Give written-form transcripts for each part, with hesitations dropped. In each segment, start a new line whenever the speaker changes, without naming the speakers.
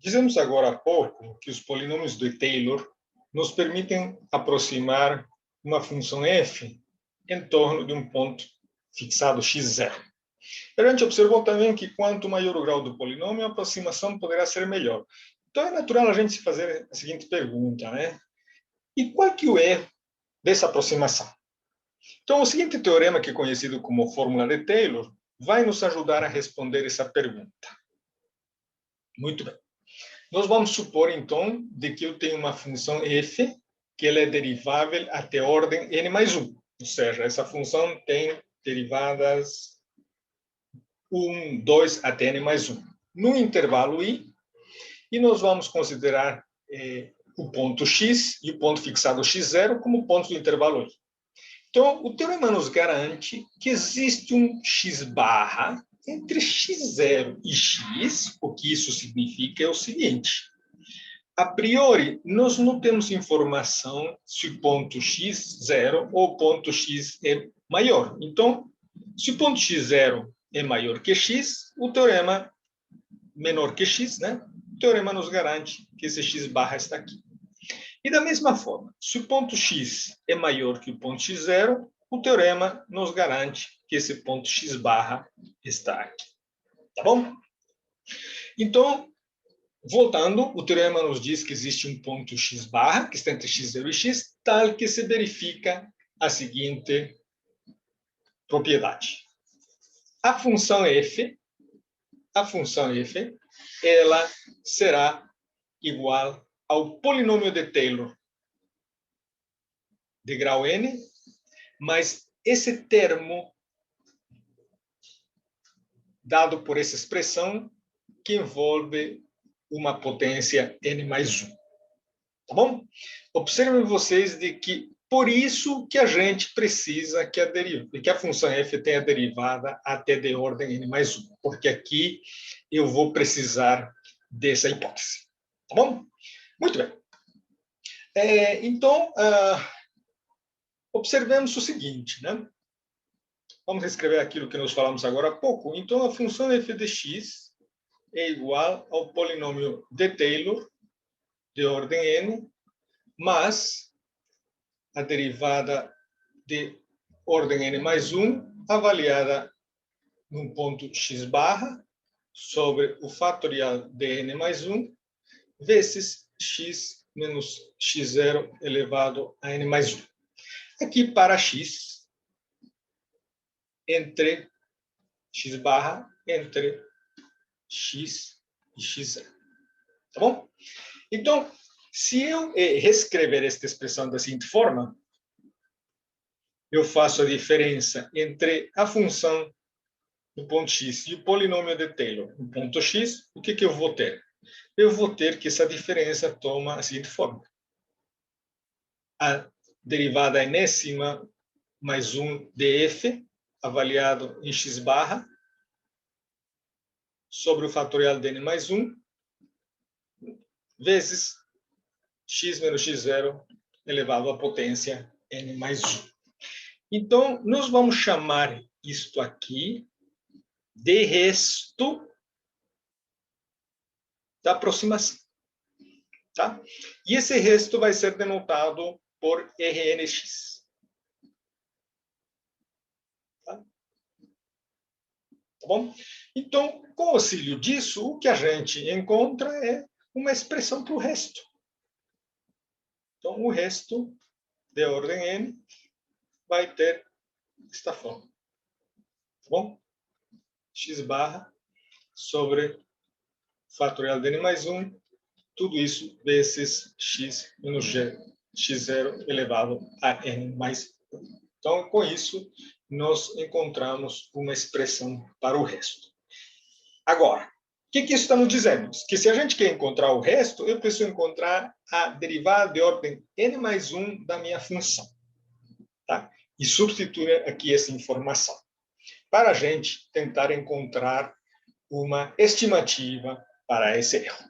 Dizemos agora há pouco que os polinômios de Taylor nos permitem aproximar uma função f em torno de um ponto fixado x0. A gente observou também que quanto maior o grau do polinômio, a aproximação poderá ser melhor. Então é natural a gente se fazer a seguinte pergunta, né? E qual que é o erro dessa aproximação? Então o seguinte teorema, que é conhecido como fórmula de Taylor, vai nos ajudar a responder essa pergunta. Muito bem. Nós vamos supor, então, de que eu tenho uma função f, que ela é derivável até ordem n mais 1. Ou seja, essa função tem derivadas 1, 2 até n mais 1. No intervalo i, e nós vamos considerar o ponto x e o ponto fixado x0 como pontos do intervalo i. Então, o teorema nos garante que existe um x barra entre x0 e x. O que isso significa é o seguinte: a priori, nós não temos informação se o ponto x0 ou o ponto x é maior. Então, se o ponto x0 é maior que x, o teorema menor que x, né? O teorema nos garante que esse x barra está aqui. E da mesma forma, se o ponto x é maior que o ponto x0, o teorema nos garante que esse ponto x barra está aqui. Tá bom? Então, voltando, o teorema nos diz que existe um ponto x barra, que está entre x0 e x, tal que se verifica a seguinte propriedade. A função f, ela será igual ao polinômio de Taylor de grau n, mas esse termo dado por essa expressão que envolve uma potência n mais 1. Tá bom? Observem vocês de que por isso que a gente precisa que a função f tenha derivada até de ordem n mais 1, porque aqui eu vou precisar dessa hipótese. Tá bom? Muito bem. Então, observemos o seguinte, né? Vamos escrever aquilo que nós falamos agora há pouco. Então, a função f de x é igual ao polinômio de Taylor de ordem n, mas a derivada de ordem n mais 1 avaliada num ponto x barra sobre o fatorial de n mais 1 vezes x menos x0 elevado a n mais 1. Aqui para x entre x barra entre x e x0. Tá bom? Então, se eu reescrever esta expressão da seguinte forma, eu faço a diferença entre a função do ponto x e o polinômio de Taylor no ponto x, o que eu vou ter? Eu vou ter que essa diferença toma a seguinte forma. A derivada enésima mais 1 de f, avaliado em x barra, sobre o fatorial de n mais 1, vezes x menos x0 elevado à potência n mais 1. Então, nós vamos chamar isto aqui de resto da aproximação. Tá? E esse resto vai ser denotado por Rnx. Tá? Tá bom? Então, com auxílio disso, o que a gente encontra é uma expressão para o resto. Então, o resto de ordem n vai ter esta forma. Tá bom? X barra sobre fatorial de n mais 1, tudo isso vezes x menos x0 elevado a n mais 1. Então, com isso, nós encontramos uma expressão para o resto. Agora, o que isso está nos dizendo? Que se a gente quer encontrar o resto, eu preciso encontrar a derivada de ordem n mais 1 da minha função. Tá? E substituir aqui essa informação, para a gente tentar encontrar uma estimativa para esse erro.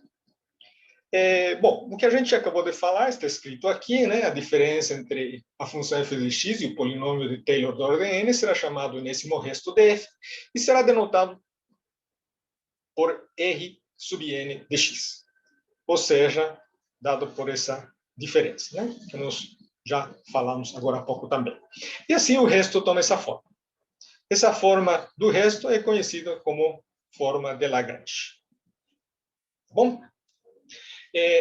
Bom, o que a gente acabou de falar está escrito aqui, né? A diferença entre a função f de x e o polinômio de Taylor da ordem n será chamado enésimo resto de f e será denotado por r sub n de x. ou seja, dado por essa diferença, né? Que nós já falamos agora há pouco também. E assim o resto toma essa forma. Essa forma do resto é conhecida como forma de Lagrange. Bom,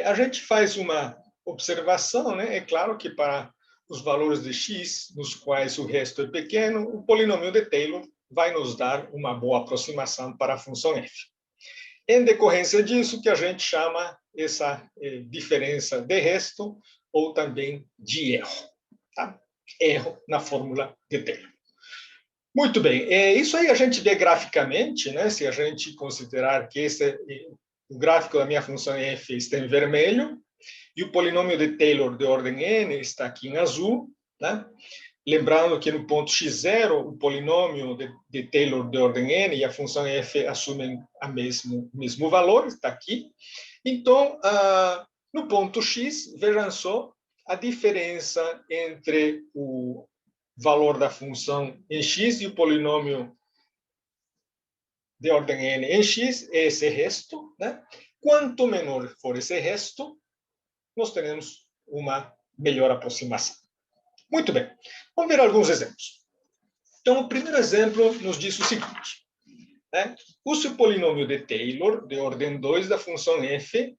a gente faz uma observação, né? É claro que para os valores de x, nos quais o resto é pequeno, o polinômio de Taylor vai nos dar uma boa aproximação para a função f. Em decorrência disso, que a gente chama essa diferença de resto, ou também de erro. Tá? Erro na fórmula de Taylor. Muito bem, isso aí a gente vê graficamente, né? Se a gente considerar que o gráfico da minha função f está em vermelho, e o polinômio de Taylor de ordem n está aqui em azul, né? Lembrando que no ponto x0, o polinômio de Taylor de ordem n e a função f assumem o mesmo valor, está aqui. Então, no ponto x, vejam só a diferença entre o valor da função em x e o polinômio de ordem n em x, é esse resto, né? Quanto menor for esse resto, nós teremos uma melhor aproximação. Muito bem, vamos ver alguns exemplos. Então, o primeiro exemplo nos diz o seguinte, né? Se o polinômio de Taylor, de ordem 2, da função f,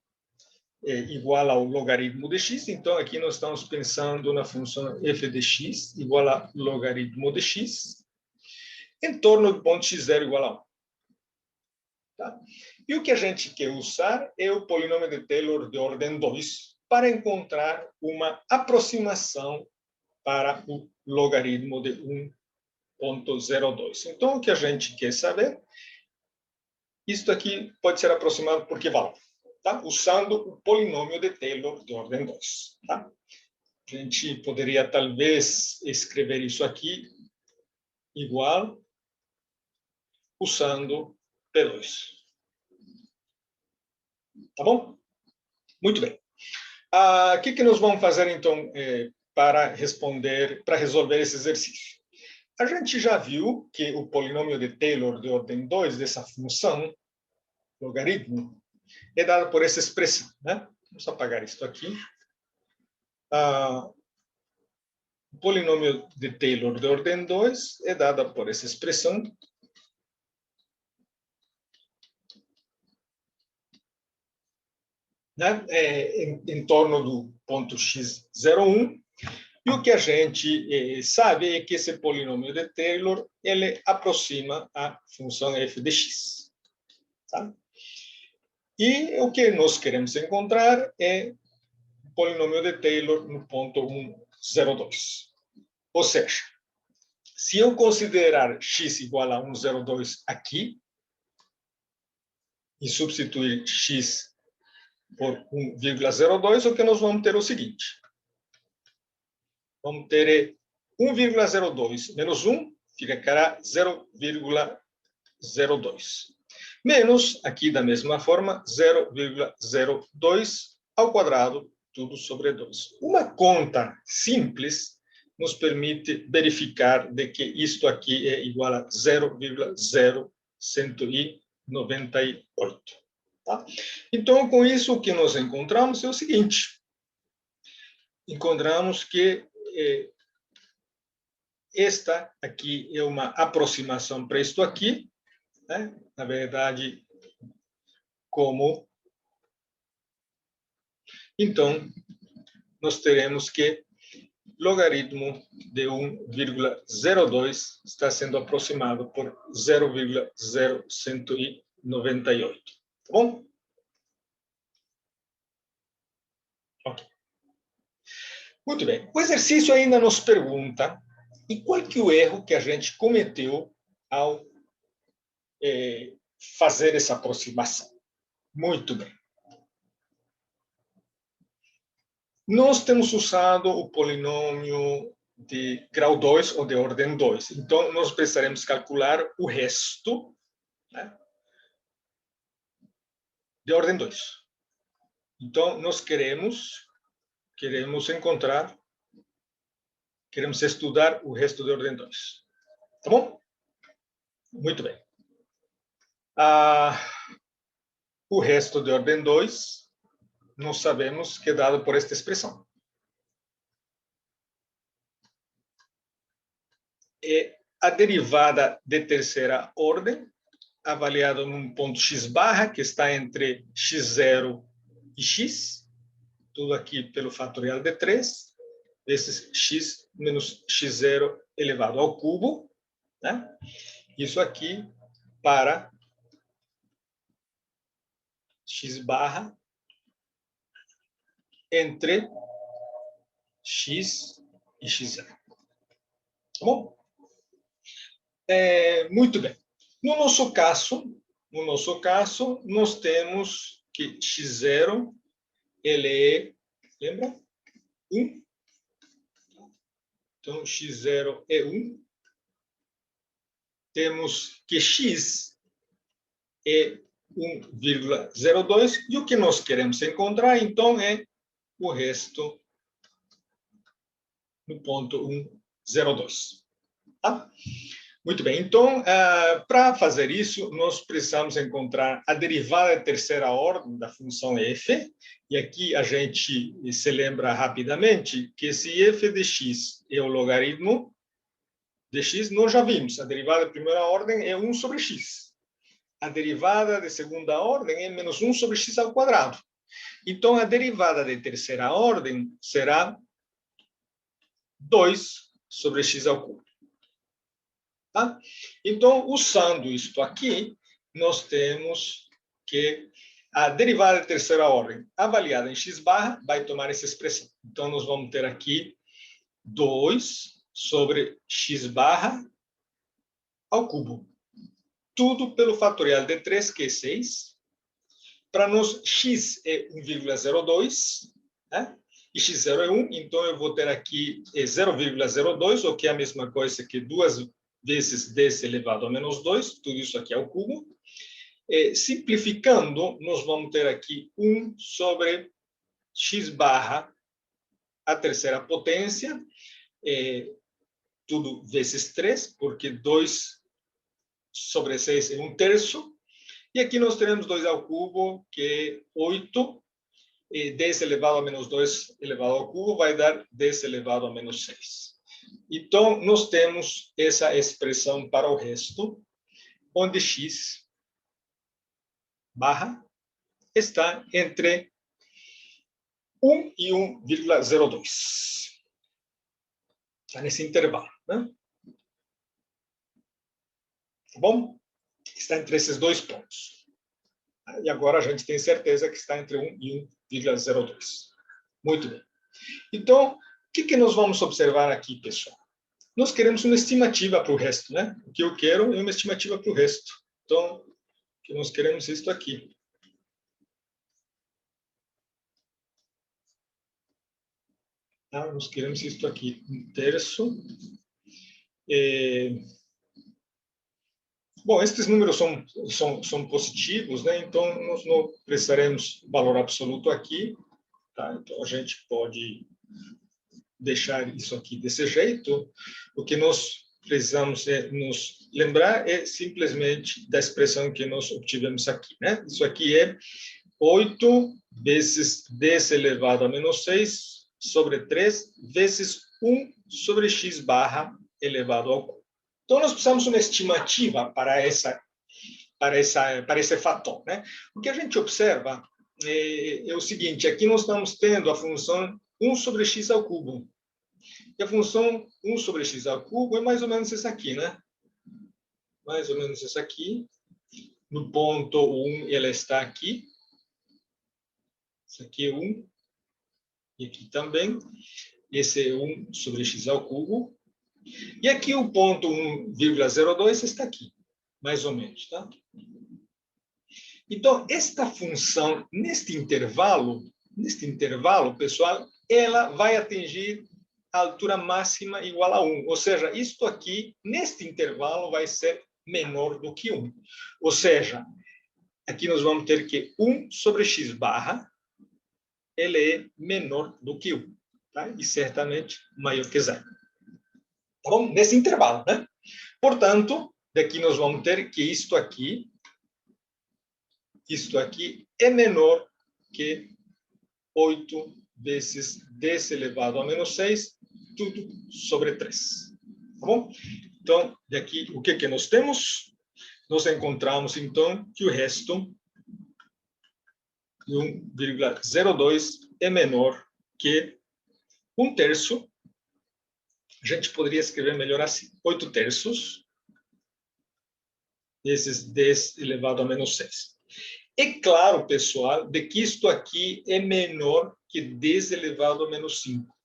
é igual ao logaritmo de x, então aqui nós estamos pensando na função f de x igual a logaritmo de x, em torno do ponto x0 igual a 1. Tá? E o que a gente quer usar é o polinômio de Taylor de ordem 2 para encontrar uma aproximação para o logaritmo de 1,02. Então, o que a gente quer saber, isto aqui pode ser aproximado por que valor? Tá? Usando o polinômio de Taylor de ordem 2. Tá? A gente poderia, talvez, escrever isso aqui igual usando P2. Tá bom? Muito bem. O que nós vamos fazer, então, para resolver esse exercício? A gente já viu que o polinômio de Taylor de ordem 2 dessa função, logaritmo, é dado por essa expressão, né? Vamos apagar isto aqui. O polinômio de Taylor de ordem 2 é dado por essa expressão. Né? Em torno do ponto x01. E o que a gente sabe é que esse polinômio de Taylor ele aproxima a função f de x. Tá? E o que nós queremos encontrar é o polinômio de Taylor no ponto 1,02. Ou seja, se eu considerar x igual a 1,02 aqui, e substituir x por 1,02, o que nós vamos ter é o seguinte. Vamos ter 1,02 menos 1, ficará 0,02. Menos, aqui da mesma forma, 0,02 ao quadrado, tudo sobre 2. Uma conta simples nos permite verificar de que isto aqui é igual a 0,0198. Tá? Então, com isso, o que nós encontramos é o seguinte. Encontramos que esta aqui é uma aproximação para isto aqui, né? Na verdade, como... Então, nós teremos que logaritmo de 1,02 está sendo aproximado por 0,0198. Tá bom? Ok. Muito bem. O exercício ainda nos pergunta e qual que é o erro que a gente cometeu ao fazer essa aproximação. Muito bem. Nós temos usado o polinômio de grau 2 ou de ordem 2. Então, nós precisaremos calcular o resto, né, de ordem 2. Então, nós queremos estudar o resto de ordem 2. Tá bom? Muito bem. O resto de ordem 2 nós sabemos que é dado por esta expressão. É a derivada de terceira ordem, avaliada num ponto x barra, que está entre x0 e x, tudo aqui pelo fatorial de 3, vezes x menos x0 elevado ao cubo, né? Isso aqui para x barra entre x e x0. Tá bom? Muito bem. No nosso caso, nós temos que x0 ele é, lembra? 1. Então, x0 é 1. Temos que x é 1,02. E o que nós queremos encontrar, então, é o resto no ponto 1,02. Tá? Muito bem. Então, para fazer isso, nós precisamos encontrar a derivada de terceira ordem da função f. E aqui a gente se lembra rapidamente que se f de x é o logaritmo de x, nós já vimos. A derivada de primeira ordem é 1 sobre x. A derivada de segunda ordem é menos 1 sobre x ao quadrado. Então, a derivada de terceira ordem será 2 sobre x ao cubo. Tá? Então, usando isto aqui, nós temos que a derivada de terceira ordem avaliada em x barra vai tomar essa expressão. Então, nós vamos ter aqui 2 sobre x barra ao cubo. Tudo pelo fatorial de 3, que é 6. Para nós, x é 1,02, né? E x0 é 1, então eu vou ter aqui 0,02, o que é a mesma coisa que 2 vezes 10 elevado a menos 2, tudo isso aqui ao cubo. Simplificando, nós vamos ter aqui 1 sobre x barra a terceira potência, tudo vezes 3, porque 2 sobre 6 é 1/3. E aqui nós teremos 2 ao cubo, que é 8, e 10 elevado a menos 2 elevado ao cubo vai dar 10 elevado a menos 6. Então, nós temos essa expressão para o resto, onde x barra está entre 1 e 1,02. Está nesse intervalo, né? Tá bom? Está entre esses dois pontos. E agora a gente tem certeza que está entre 1 e 1,02. Muito bem. Então, o que nós vamos observar aqui, pessoal? Nós queremos uma estimativa para o resto, né? O que eu quero é uma estimativa para o resto. Então, que nós queremos isto aqui. Tá? Nós queremos isto aqui, 1/3. Bom, estes números são positivos, né? Então nós não precisaremos valor absoluto aqui, tá? Então a gente pode deixar isso aqui desse jeito. O que nós precisamos nos lembrar é simplesmente da expressão que nós obtivemos aqui, né? Isso aqui é 8 vezes 10 elevado a menos 6 sobre 3 vezes 1 sobre x barra elevado ao cubo. Então, nós precisamos de uma estimativa para esse fator, né? O que a gente observa é o seguinte: aqui nós estamos tendo a função 1 sobre x ao cubo. E a função 1 sobre x ao cubo é mais ou menos essa aqui, né? Mais ou menos essa aqui. No ponto 1, ela está aqui. Isso aqui é 1. E aqui também. Esse é 1 sobre x ao cubo. E aqui o ponto 1,02 está aqui, mais ou menos, tá? Então, esta função, neste intervalo, pessoal, ela vai atingir a altura máxima igual a 1. Ou seja, isto aqui, neste intervalo, vai ser menor do que 1. Ou seja, aqui nós vamos ter que 1 sobre x barra, ele é menor do que 1. Tá? E certamente maior que 0. Tá bom? Nesse intervalo, né? Portanto, daqui nós vamos ter que isto aqui é menor que 8 vezes 10 elevado a menos 6, tudo sobre 3. Tá bom? Então, daqui, o que nós temos? Nós encontramos, então, que o resto de 1,02 é menor que 1/3. A gente poderia escrever melhor assim: 8/3 vezes 10 elevado a menos 6. É claro, pessoal, de que isto aqui é menor que 10 elevado a menos 5.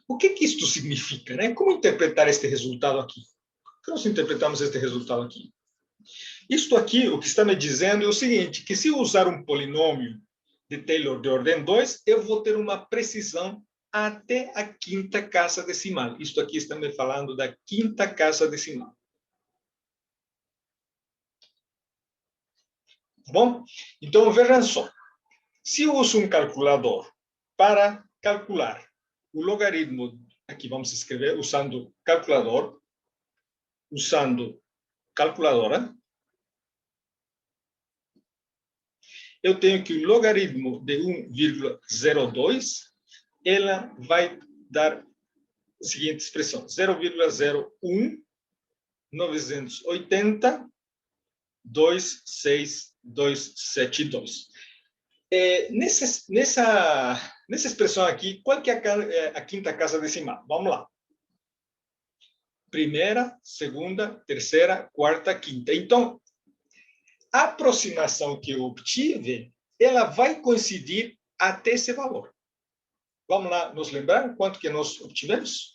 O que isto significa, né? Como interpretar este resultado aqui? Como nós interpretamos este resultado aqui? Isto aqui, o que está me dizendo é o seguinte, que se eu usar um polinômio de Taylor de ordem 2, eu vou ter uma precisão até a quinta casa decimal. Isto aqui está me falando da quinta casa decimal. Tá bom? Então, vejam só. Se eu uso um calculador para calcular o logaritmo, aqui vamos escrever usando calculadora, eu tenho que o logaritmo de 1,02, ela vai dar a seguinte expressão: 0,01980,26272. Nessa expressão aqui, qual que é a quinta casa decimal? Vamos lá. Primeira, segunda, terceira, quarta, quinta. Então, a aproximação que eu obtive, ela vai coincidir até esse valor. Vamos lá nos lembrar quanto que nós obtivemos?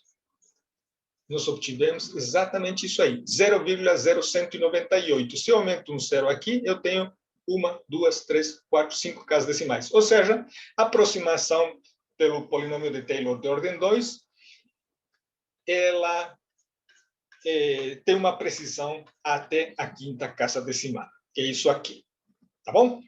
Nós obtivemos exatamente isso aí, 0,0198. Se eu aumento um zero aqui, eu tenho 1, 2, 3, 4, 5 casas decimais. Ou seja, a aproximação pelo polinômio de Taylor de ordem 2, ela tem uma precisão até a quinta casa decimal, que é isso aqui. Tá bom?